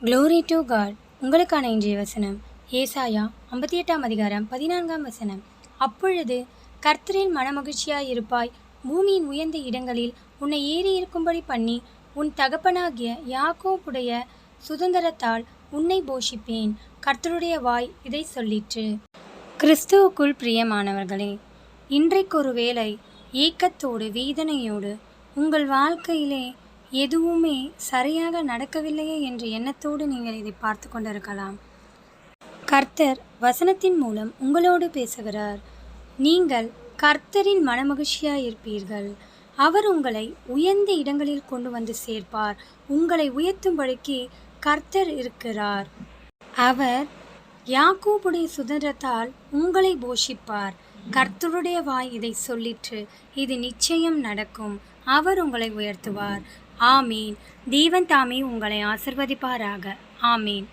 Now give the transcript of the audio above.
Glory to God. உங்களுக்கான இன்றைய வசனம் ஏசாயா 58:14. அப்பொழுது கர்த்தரில் மனமகிழ்ச்சியாயிருப்பாய், பூமியின் உயர்ந்த இடங்களில் உன்னை ஏறியிருக்கும்படி பண்ணி, உன் தகப்பனாகிய யாக்கோபுடைய சுதந்திரத்தால் உன்னை போஷிப்பேன். கர்த்தருடைய வாய் இதை சொல்லிற்று. கிறிஸ்துவுக்குள் பிரியமானவர்களே, இன்றைக்கொரு வேளை ஏக்கத்தோடு வேதனையோடு உங்கள் வாழ்க்கையிலே எதுவுமே சரியாக நடக்கவில்லையே என்ற எண்ணத்தோடு நீங்கள் இதை பார்த்து கொண்டிருக்கலாம். கர்த்தர் வசனத்தின் மூலம் உங்களோடு பேசுகிறார். நீங்கள் கர்த்தரின் மனமகிழ்ச்சியாயிருப்பீர்கள். அவர் உங்களை உயர்ந்த இடங்களில் கொண்டு வந்து சேர்ப்பார். உங்களை உயர்த்தும்படிக்கு கர்த்தர் இருக்கிறார். அவர் யாக்கோபுடைய சுதந்திரத்தால் உங்களை போஷிப்பார். கர்த்தருடைய வாய் இதை சொல்லிற்று. இது நிச்சயம் நடக்கும். அவர் உங்களை உயர்த்துவார். ஆமீன். தேவன் தாமே உங்களை ஆசிர்வதிப்பாராக. ஆமீன்.